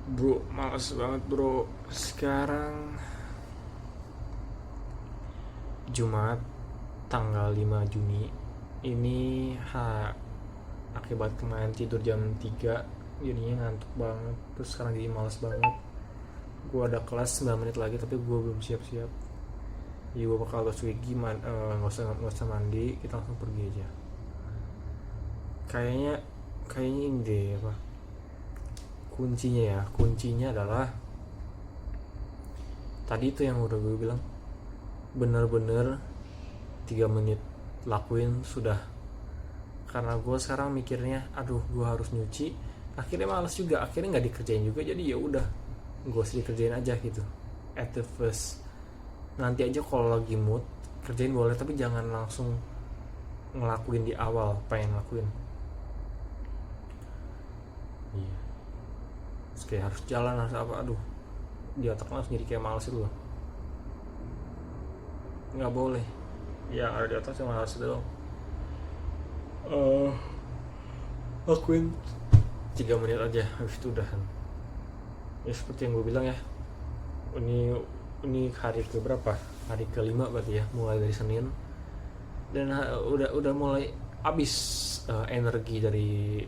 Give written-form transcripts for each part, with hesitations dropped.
Bro, males banget bro. Sekarang Jumat tanggal 5 Juni. Ini akibat kemarin tidur jam 3 jadinya ngantuk banget. Terus sekarang jadi males banget. Gue ada kelas 9 menit lagi tapi gue belum siap-siap. Jadi gue bakal ke Swiggy, nggak usah mandi, kita langsung pergi aja. Kayaknya kayaknya ini deh apa? Kuncinya adalah tadi itu yang udah gue bilang, bener-bener 3 menit lakuin sudah. Karena gue sekarang mikirnya aduh gue harus nyuci, akhirnya males juga, akhirnya nggak dikerjain juga. Jadi ya udah, gue sih dikerjain aja gitu at the first. Nanti aja kalau lagi mood kerjain boleh, tapi jangan langsung ngelakuin di awal pengen ngelakuin. Iya, terus kayak harus jalan harus apa, aduh di otak langsung jadi kayak males itu loh. Nggak boleh, yang ada di otak cuma harus itu doang. Lakuin 3 menit aja habis itu udahan. Ya seperti yang gue bilang ya, ini hari ke berapa, hari kelima berarti ya, mulai dari Senin. Dan udah mulai habis energi dari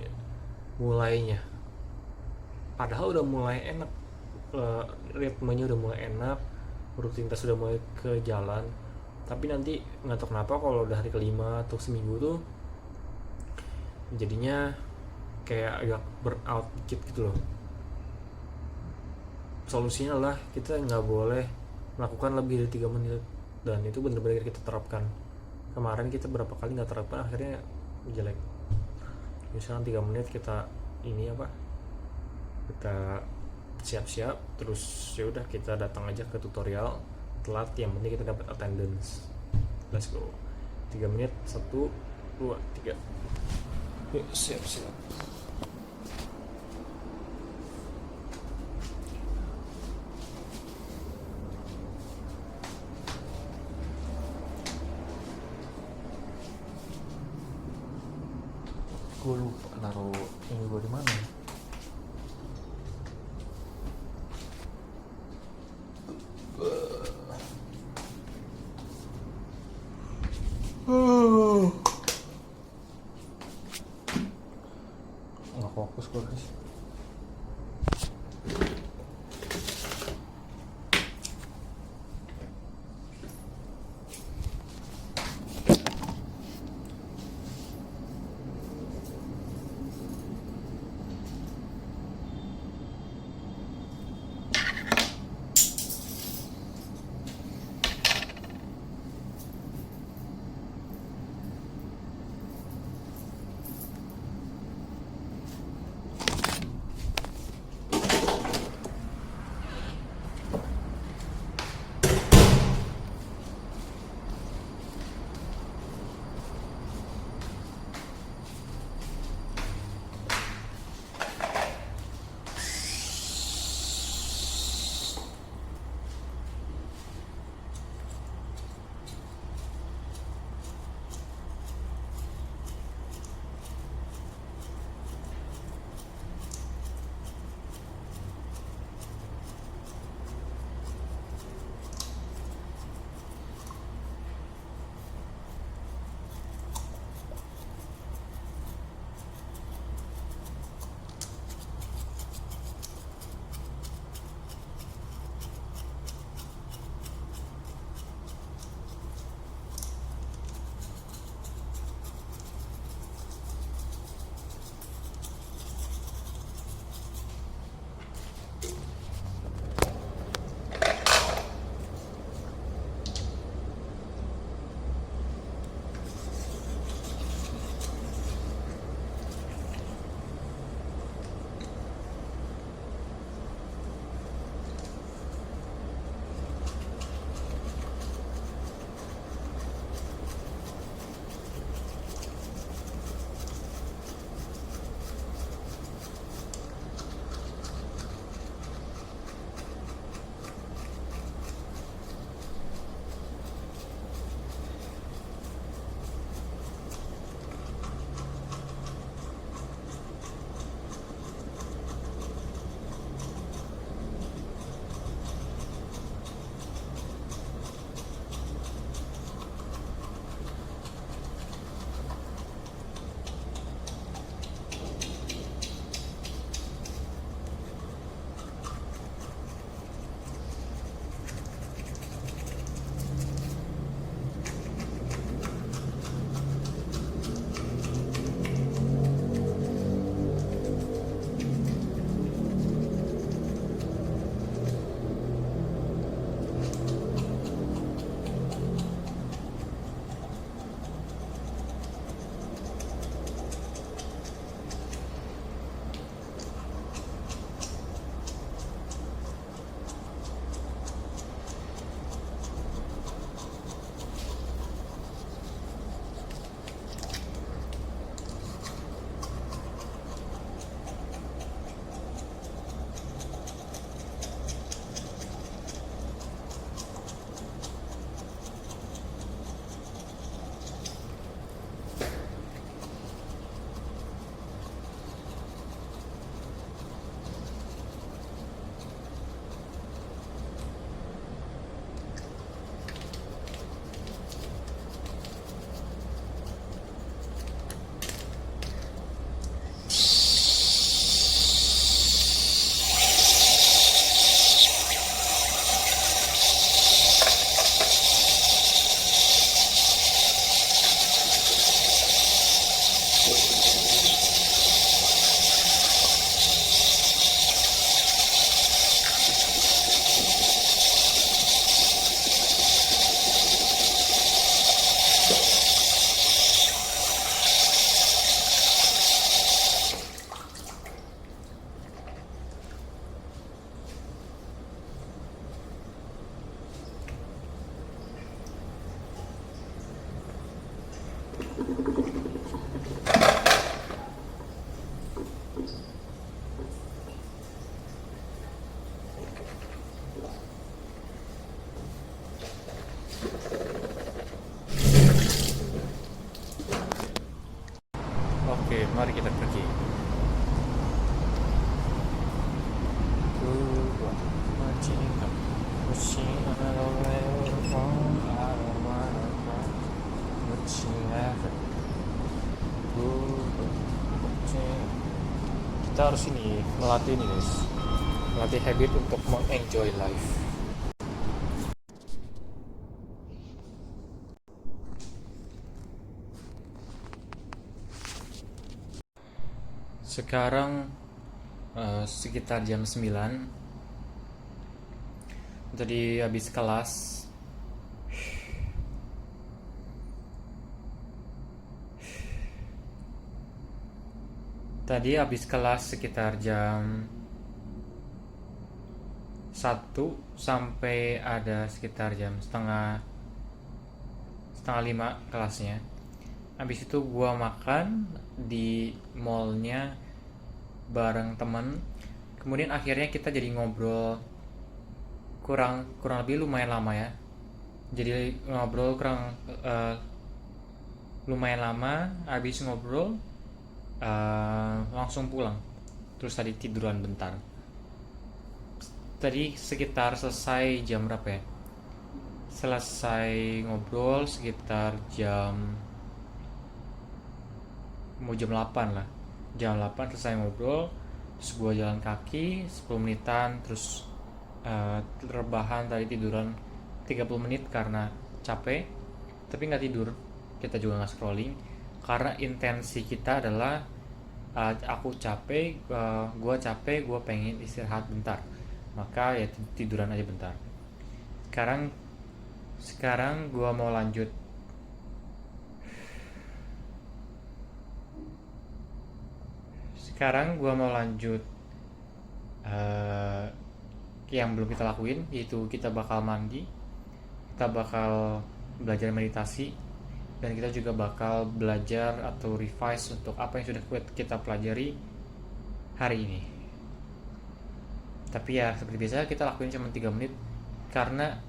mulainya. Padahal udah mulai enak, ritmenya udah mulai enak, rutinitas sudah mulai ke jalan. Tapi nanti nggak tahu kenapa kalau udah hari kelima atau seminggu tuh jadinya kayak agak burnout dikit gitu loh. Solusinya adalah kita nggak boleh melakukan lebih dari 3 menit, dan itu benar-benar kita terapkan. Kemarin kita berapa kali nggak terapkan, akhirnya jelek. Misalnya 3 menit kita ini apa, kita siap-siap, terus ya udah kita datang aja ke tutorial, telat yang penting kita dapat attendance. Let's go. 3 menit, 1 2 3, yuk siap-siap. Gue lupa naruh ini gue di mana ya? Nggak fokus gue guys. kita harus ini melatih ini guys, melatih habit untuk mengenjoy life. Sekarang sekitar jam 9. Tadi habis kelas. Tadi habis kelas sekitar jam 1 sampai ada sekitar jam setengah 5 kelasnya. Habis itu gua makan di mallnya bareng temen. Kemudian akhirnya kita jadi ngobrol kurang lebih lumayan lama ya. Jadi ngobrol lumayan lama. Habis ngobrol langsung pulang. Terus tadi tiduran bentar. Tadi sekitar selesai jam berapa ya? Selesai ngobrol sekitar mau jam 8 lah. Jam 8 selesai ngobrol. Terus gue jalan kaki 10 menitan. Terus rebahan tadi tiduran 30 menit karena capek. Tapi gak tidur. Kita juga gak scrolling. Karena intensi kita adalah aku capek, gue capek, gue pengen istirahat bentar. Maka ya tiduran aja bentar. Sekarang gue mau lanjut. Yang belum kita lakuin, yaitu kita bakal mandi, kita bakal belajar meditasi, dan kita juga bakal belajar atau revise untuk apa yang sudah kita pelajari hari ini. Tapi ya seperti biasa kita lakuin cuma 3 menit karena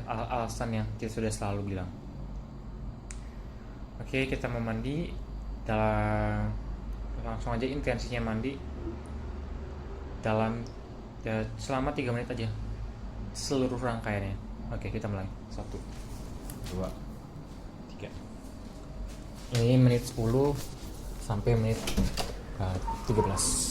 alasan yang kita sudah selalu bilang. Oke, kita mau mandi. Langsung aja intensinya mandi selama 3 menit aja seluruh rangkaiannya. Oke, kita mulai. 1 2 3. Ini menit 10 sampai menit 13.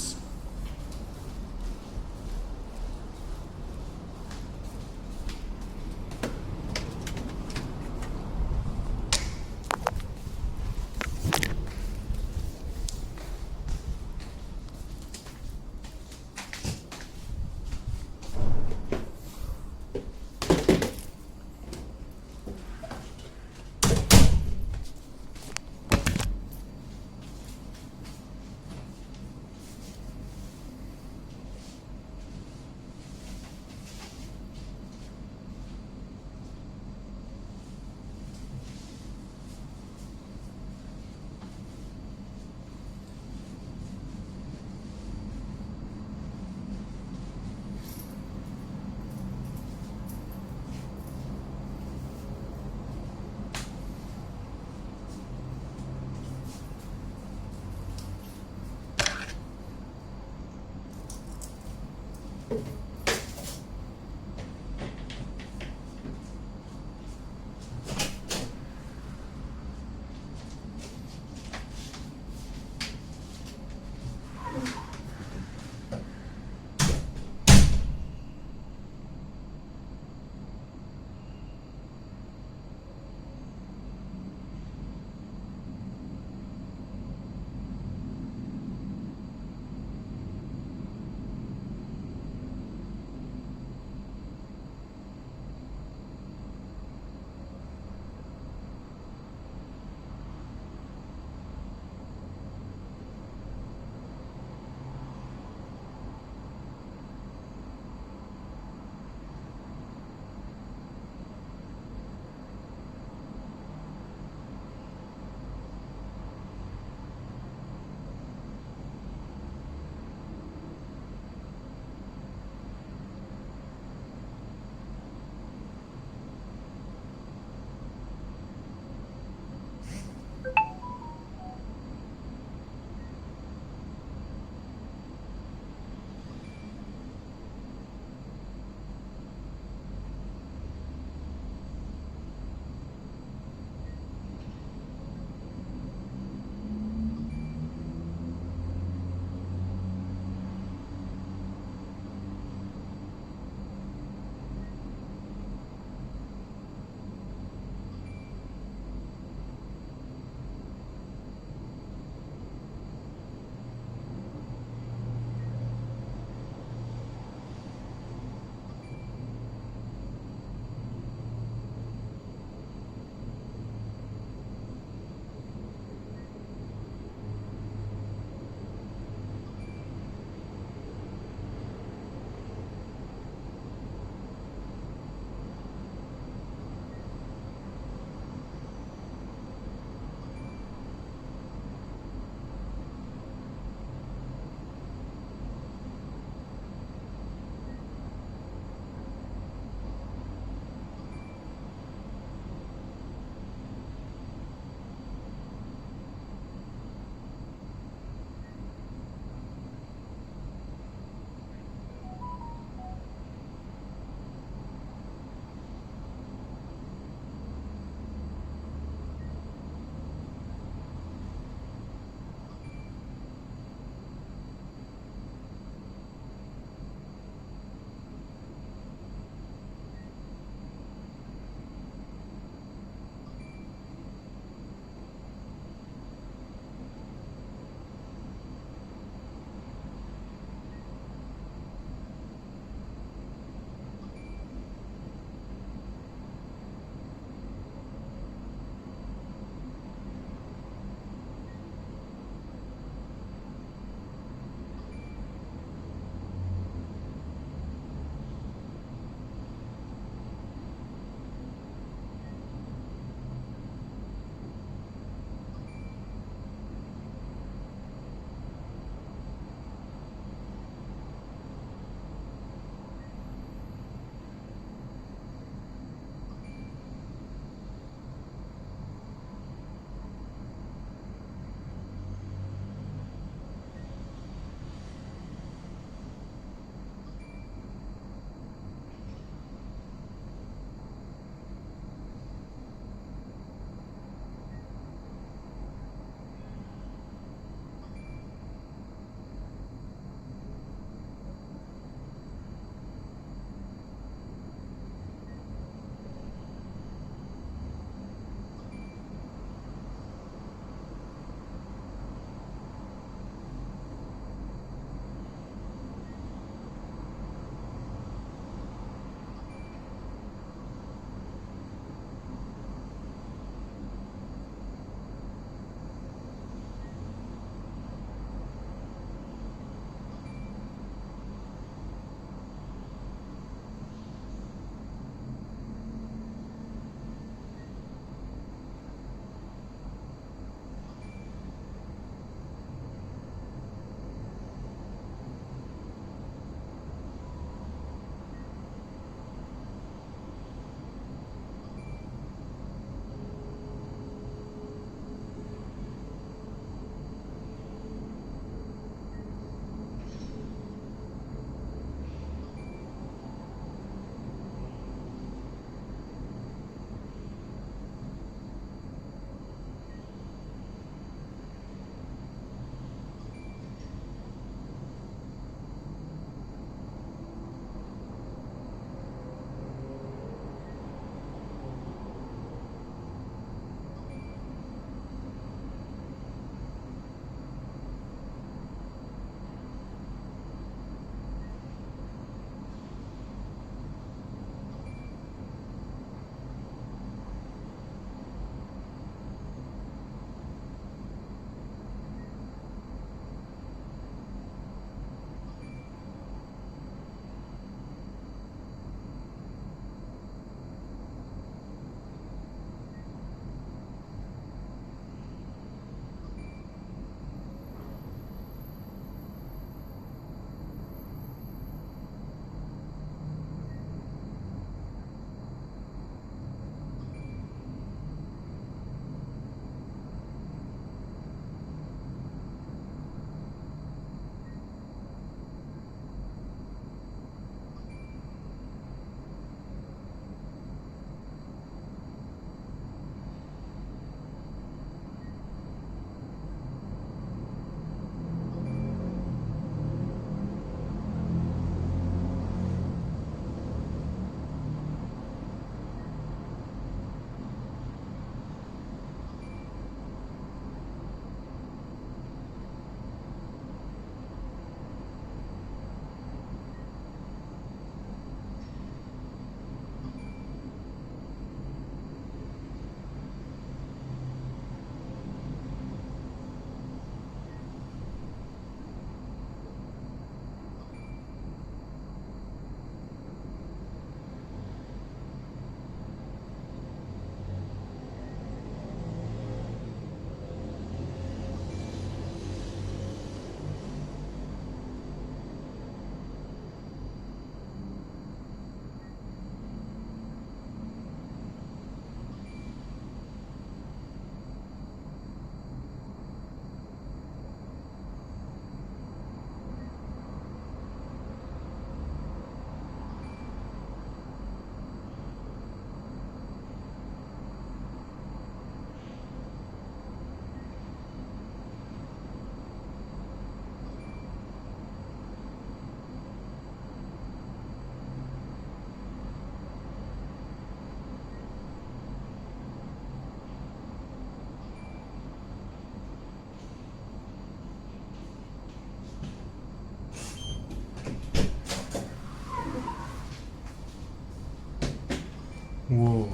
Wow,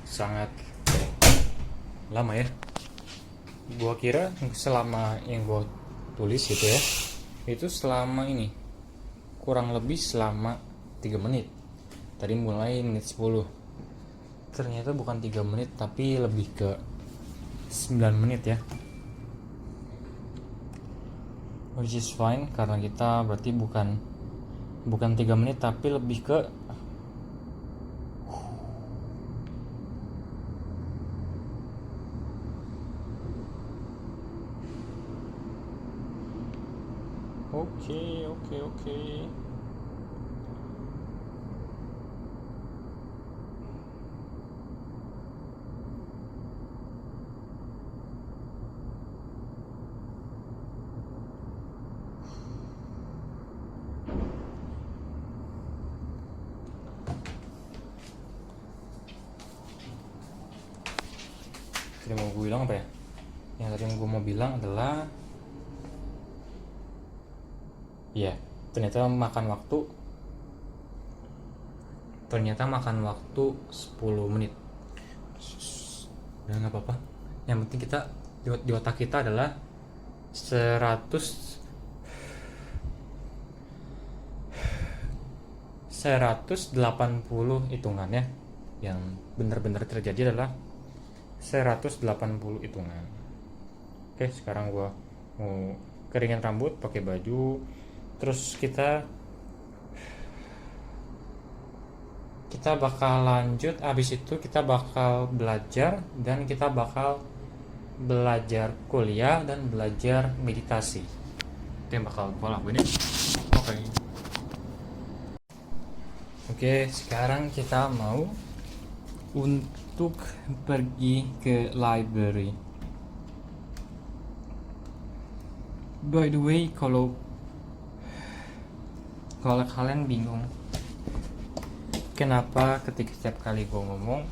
sangat lama ya. Gua kira selama yang gua tulis gitu ya, itu selama ini kurang lebih selama 3 menit. Tadi mulai menit 10. Ternyata bukan 3 menit tapi lebih ke 9 menit ya. Which is fine karena kita berarti bukan 3 menit tapi lebih ke Oke. Tadi mau gue bilang apa ya? Yang tadi gue mau bilang adalah ya, ternyata makan waktu 10 menit. Dan nggak apa-apa. Yang penting kita di otak kita adalah 180 hitungannya. Yang benar-benar terjadi adalah 180 hitungan. Oke, sekarang gua mau keringin rambut, pakai baju. Terus kita bakal lanjut. Abis itu kita bakal belajar, dan kita bakal belajar kuliah dan belajar meditasi. Itu yang bakal gue lakuin. Oke, sekarang kita mau untuk pergi ke library. By the way, kalau kalian bingung kenapa ketika setiap kali gue ngomong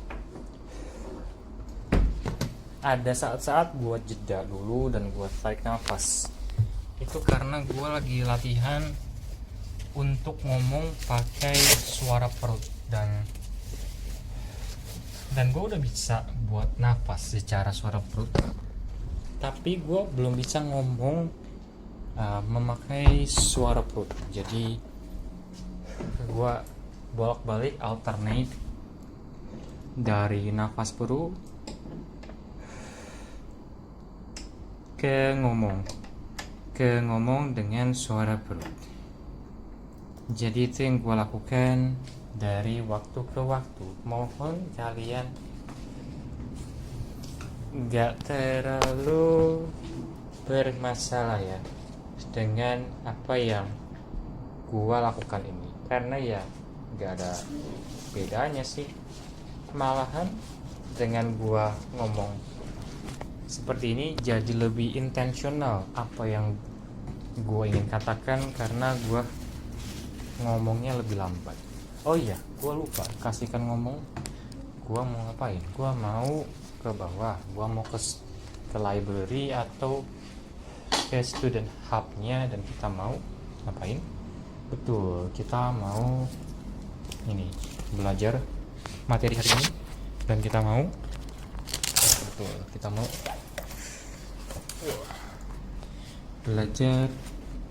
ada saat-saat gue jeda dulu dan gue tarik nafas, itu karena gue lagi latihan untuk ngomong pakai suara perut, dan gue udah bisa buat nafas secara suara perut, tapi gue belum bisa ngomong memakai suara perut. Jadi gue bolak-balik alternate dari nafas perut ke ngomong dengan suara perut. Jadi itu yang gue lakukan dari waktu ke waktu. Mohon kalian gak terlalu bermasalah ya dengan apa yang gue lakukan ini, karena ya gak ada bedanya sih. Malahan dengan gue ngomong seperti ini jadi lebih intensional apa yang gue ingin katakan, karena gue ngomongnya lebih lambat. Oh iya, gue lupa kasihkan ngomong gue mau ngapain. Gue mau ke bawah, gue mau ke library atau ke student hub-nya, dan kita mau ngapain? Betul, kita mau ini belajar materi hari ini, dan kita mau belajar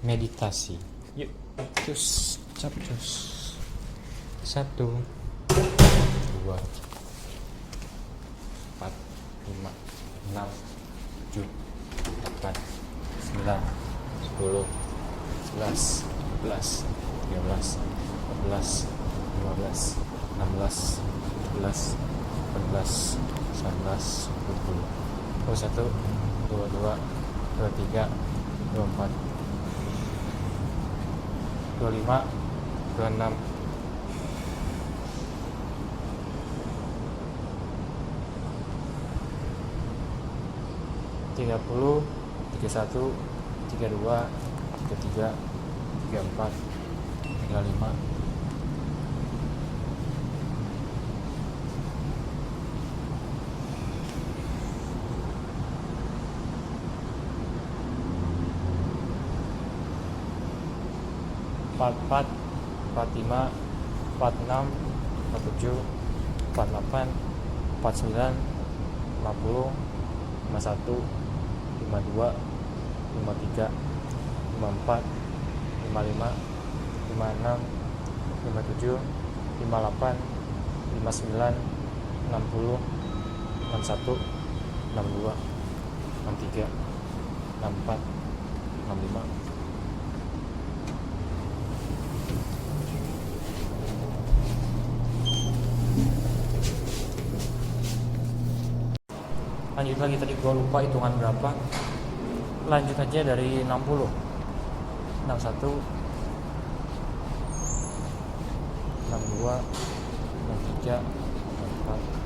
meditasi. Yuk, cus. 1, 2, 4, 5, 6, 7, 8, 9, 10, 11, 12, 13, 14, 15, 16, 17, 18, 19, 20, 21, 22, 23, 24, 25, 26, 30, 31, 32, 33, 34, 35, 44, 45, 46, 47, 48, 49, 50, 51, 52, 53, 54, 55, 56, 57, 58, 59, 60, 61, 62, 63, 64, 65. Lanjut lagi, tadi gua lupa hitungan berapa. Lanjut aja dari 60. 61, 62, 63, 64.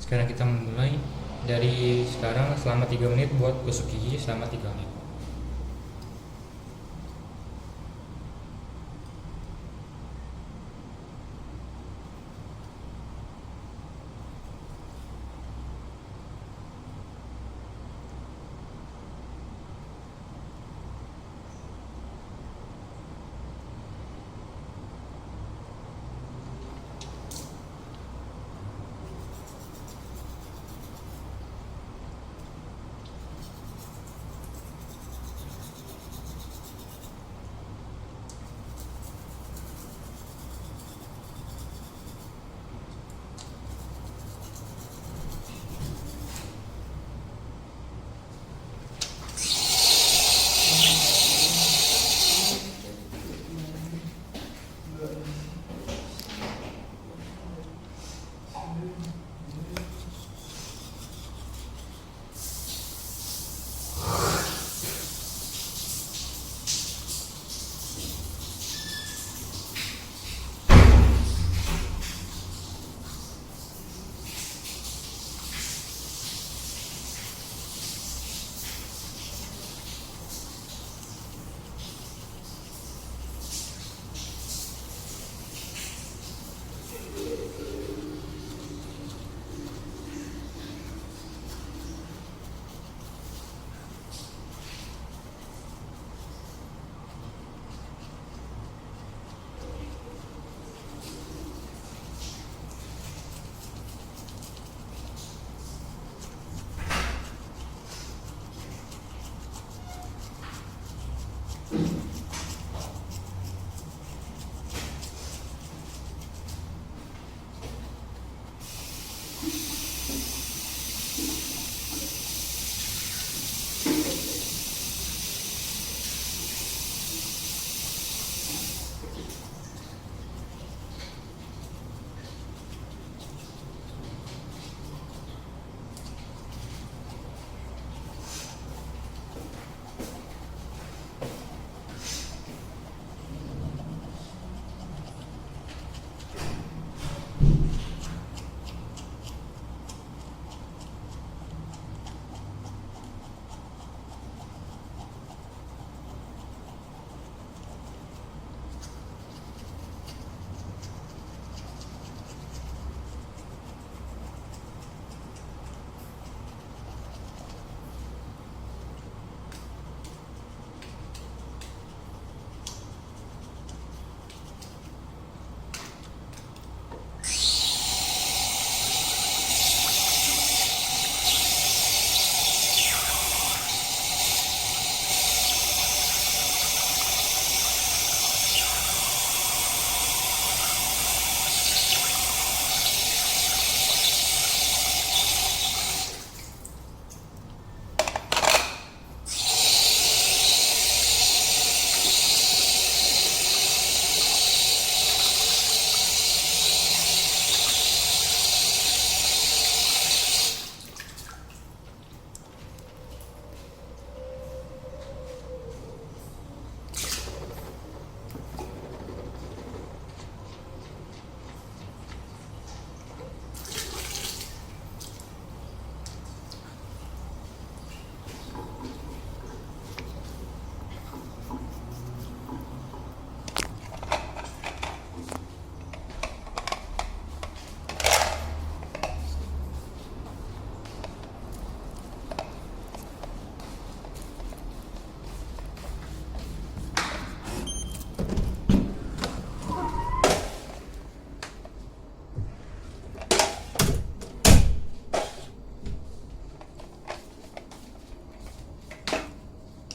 Sekarang kita mulai dari sekarang selama 3 menit buat gosok gigi selama 3 menit.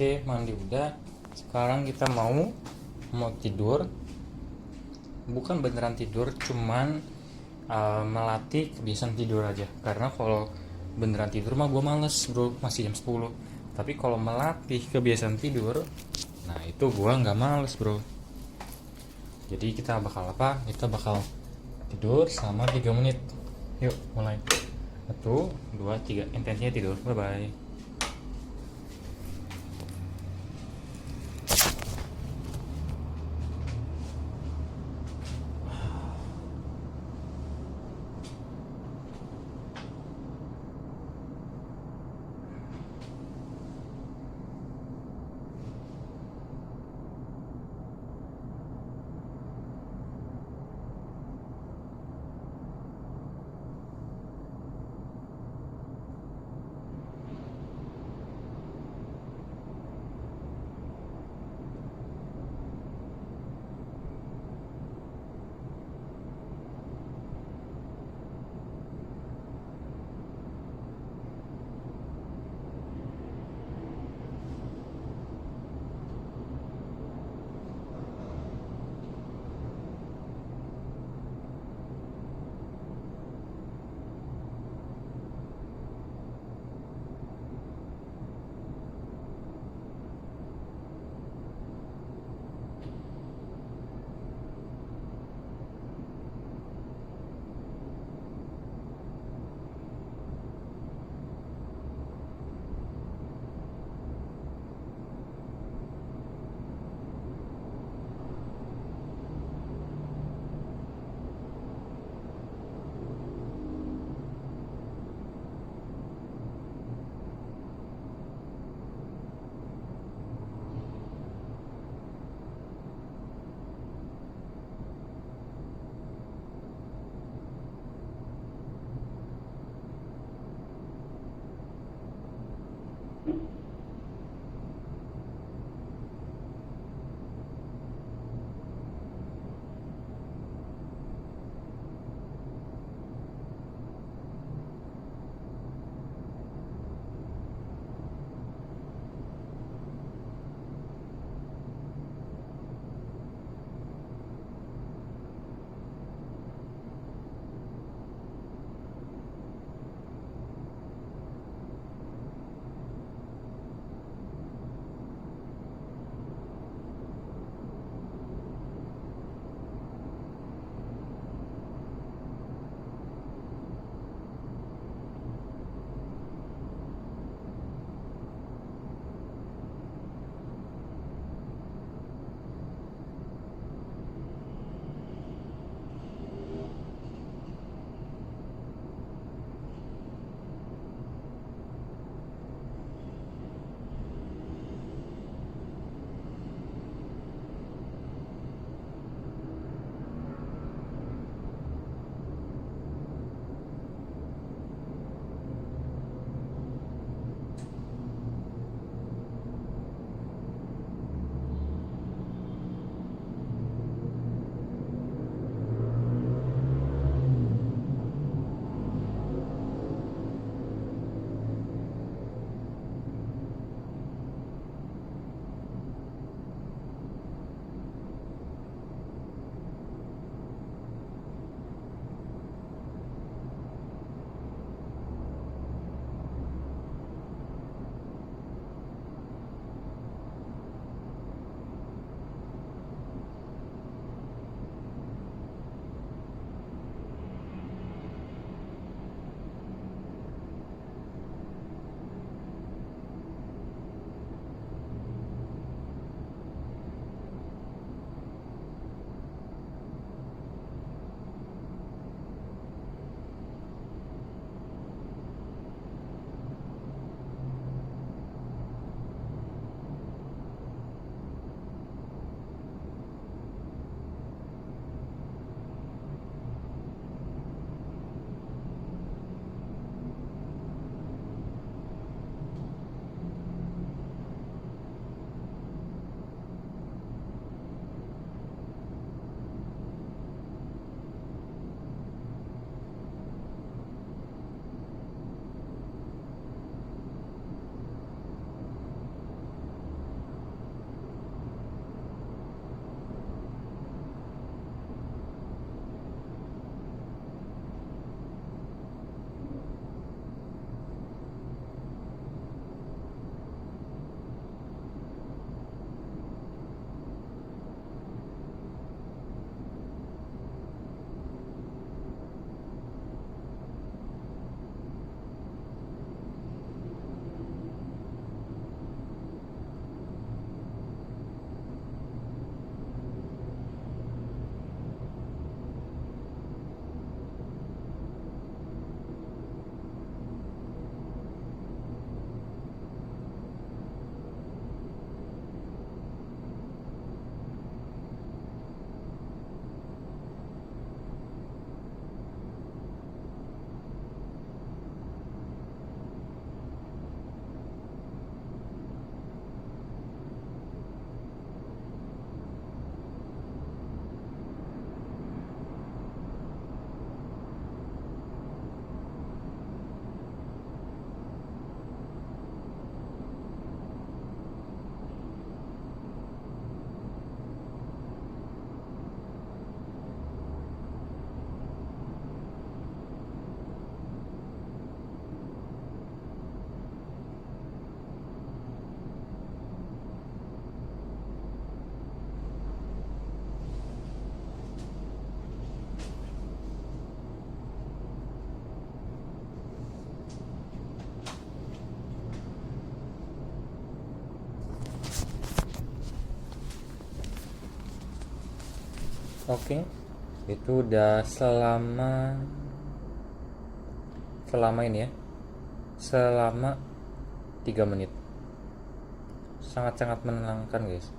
Oke, mandi udah. Sekarang kita mau tidur. Bukan beneran tidur, cuman melatih kebiasaan tidur aja. Karena kalau beneran tidur mah gue males bro, masih jam 10. Tapi kalau melatih kebiasaan tidur, nah itu gue nggak males bro. Jadi kita bakal apa? Kita bakal tidur selama 3 menit. Yuk mulai. 1, 2, 3. Intensinya tidur. Bye bye. Oke, itu udah selama ini ya, selama 3 menit. Sangat-sangat menenangkan guys,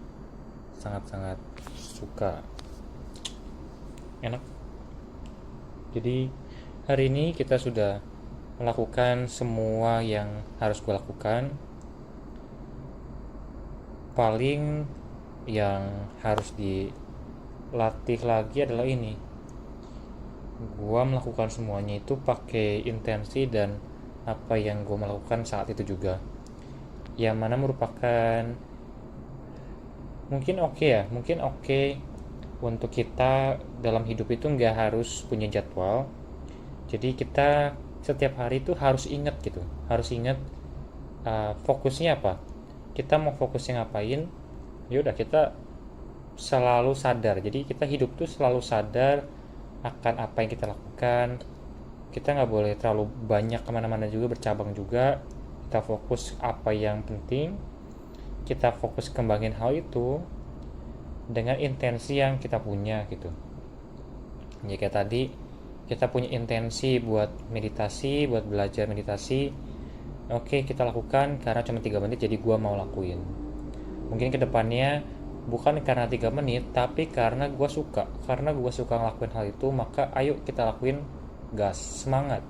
sangat-sangat suka, enak. Jadi hari ini kita sudah melakukan semua yang harus gue lakukan. paling yang harus dilatih lagi adalah ini, gua melakukan semuanya itu pakai intensi dan apa yang gua melakukan saat itu juga, yang mana merupakan mungkin oke untuk kita dalam hidup itu nggak harus punya jadwal. Jadi kita setiap hari itu harus ingat gitu, harus ingat fokusnya apa, kita mau fokusnya ngapain. Ya udah, kita selalu sadar, jadi kita hidup tuh selalu sadar akan apa yang kita lakukan. Kita nggak boleh terlalu banyak kemana-mana juga, bercabang juga. Kita fokus apa yang penting, kita fokus kembangin hal itu dengan intensi yang kita punya gitu. Jika tadi kita punya intensi buat meditasi, buat belajar meditasi, oke, kita lakukan karena cuma 3 menit, jadi gua mau lakuin. Mungkin kedepannya bukan karena 3 menit, tapi karena gua suka. Karena gua suka ngelakuin hal itu, maka ayo kita lakuin, gas, semangat.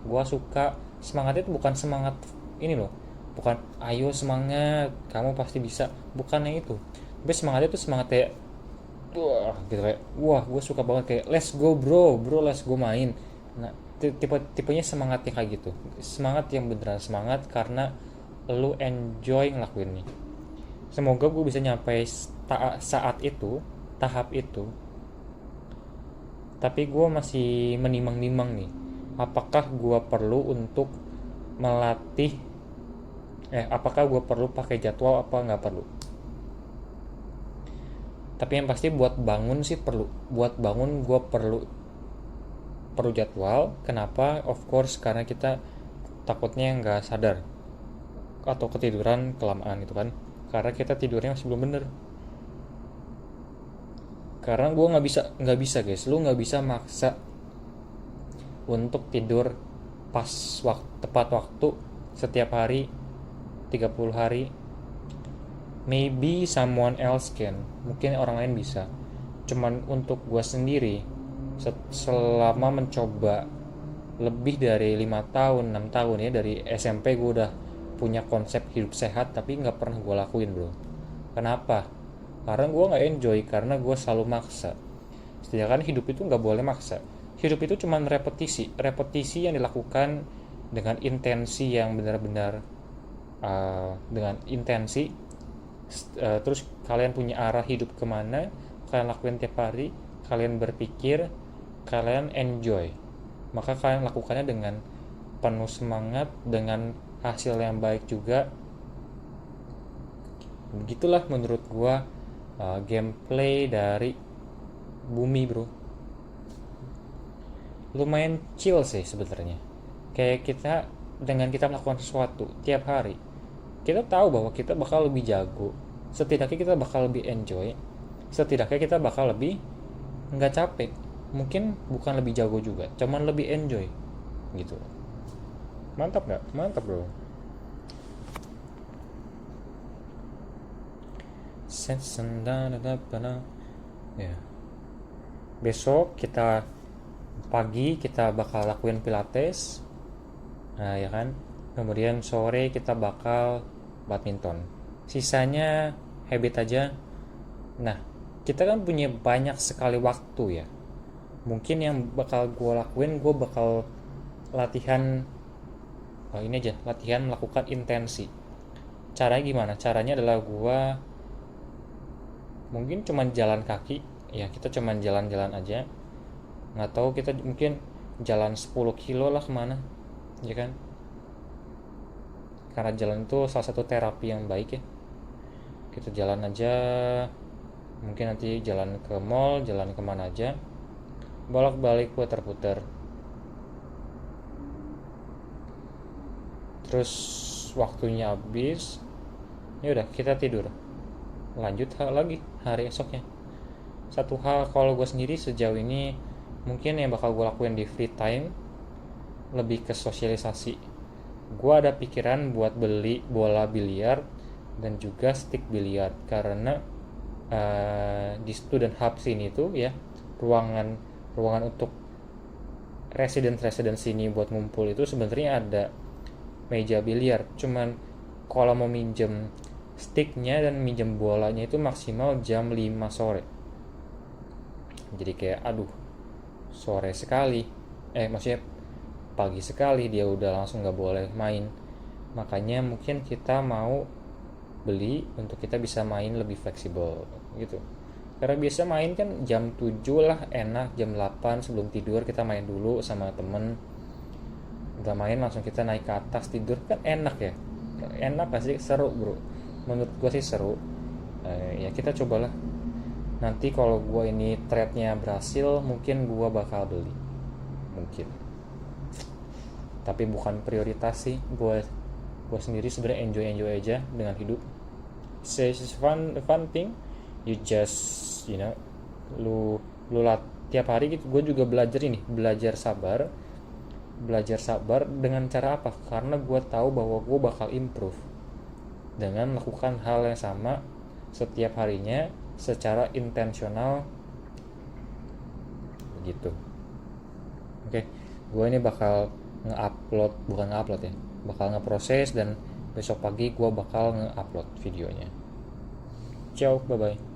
Gua suka, semangat itu bukan semangat ini loh, bukan ayo semangat, kamu pasti bisa, bukannya itu. Tapi semangat itu semangat kayak wah gitu, kayak wah gue suka banget, kayak let's go bro, let's go main. Nah, tipenya semangat yang kayak gitu, semangat yang beneran semangat karena lu enjoy ngelakuinnya. Semoga gue bisa nyampe saat itu, tahap itu. Tapi gue masih menimang-nimang nih, apakah gue perlu untuk melatih, apakah gue perlu pakai jadwal apa nggak perlu. Tapi yang pasti buat bangun sih perlu, buat bangun gue perlu jadwal. Kenapa? Of course karena kita takutnya nggak sadar atau ketiduran kelamaan gitu kan, karena kita tidurnya masih belum bener. Karena gue nggak bisa guys, lu nggak bisa maksa untuk tidur pas tepat waktu setiap hari 30 hari. Maybe someone else can, mungkin orang lain bisa. Cuman untuk gue sendiri, selama mencoba lebih dari 5 tahun 6 tahun ya, dari SMP gue udah punya konsep hidup sehat, tapi nggak pernah gue lakuin bro. Kenapa? Karena gue nggak enjoy, karena gue selalu maksa. Sedangkan hidup itu nggak boleh maksa. Hidup itu cuma repetisi yang dilakukan dengan intensi yang benar-benar dengan intensi. Terus kalian punya arah hidup kemana, kalian lakuin tiap hari, kalian berpikir, kalian enjoy, maka kalian lakukannya dengan penuh semangat, dengan hasil yang baik juga. Begitulah menurut gua gameplay dari Bumi bro. Lumayan chill sih sebenarnya. Kayak dengan kita melakukan sesuatu tiap hari, kita tahu bahwa kita bakal lebih jago, setidaknya kita bakal lebih enjoy, setidaknya kita bakal lebih nggak capek. Mungkin bukan lebih jago juga, cuman lebih enjoy gitu. Mantap nggak? Mantap bro. Ya. Besok pagi kita bakal lakuin pilates, nah ya kan. Kemudian sore kita bakal badminton. Sisanya habit aja. Nah, kita kan punya banyak sekali waktu ya. Mungkin yang bakal gue lakuin, gue bakal latihan ini aja, latihan melakukan intensi. Caranya gimana? Caranya adalah gue mungkin cuman jalan kaki. Ya, kita cuman jalan-jalan aja. Nggak tahu, kita mungkin jalan 10 kilo lah kemana, ya kan? Karena jalan itu salah satu terapi yang baik ya. Kita jalan aja, mungkin nanti jalan ke mall, jalan kemana aja, bolak-balik putar-putar. Terus waktunya habis, ya udah kita tidur, lanjut lagi hari esoknya. Satu hal kalau gue sendiri sejauh ini, mungkin yang bakal gue lakuin di free time lebih ke sosialisasi. Gue ada pikiran buat beli bola biliar dan juga stick biliar, karena di student hub sini tuh ya, ruangan untuk resident sini buat ngumpul itu sebenarnya ada meja biliar. Cuman kalau mau minjem sticknya dan minjem bolanya itu maksimal jam 5 sore. Jadi kayak aduh, sore sekali, maksudnya pagi sekali dia udah langsung nggak boleh main. Makanya mungkin kita mau beli untuk kita bisa main lebih fleksibel gitu. Karena biasa main kan jam 7 lah enak, jam 8 sebelum tidur kita main dulu sama temen. Udah main langsung kita naik ke atas tidur kan enak ya. Enak gak sih? Seru bro. Menurut gue sih seru. Ya kita cobalah. Nanti kalau gue ini threadnya berhasil, mungkin gue bakal beli. Mungkin. Tapi bukan prioritas sih. Gue sendiri sebenarnya enjoy aja dengan hidup. It's fun thing. You just lu tiap hari gitu. Gue juga belajar sabar dengan cara apa? Karena gue tahu bahwa gue bakal improve dengan melakukan hal yang sama setiap harinya secara intensional gitu. Oke, gue ini bakal bakal ngeproses dan besok pagi gue bakal nge-upload videonya. Ciao, bye bye.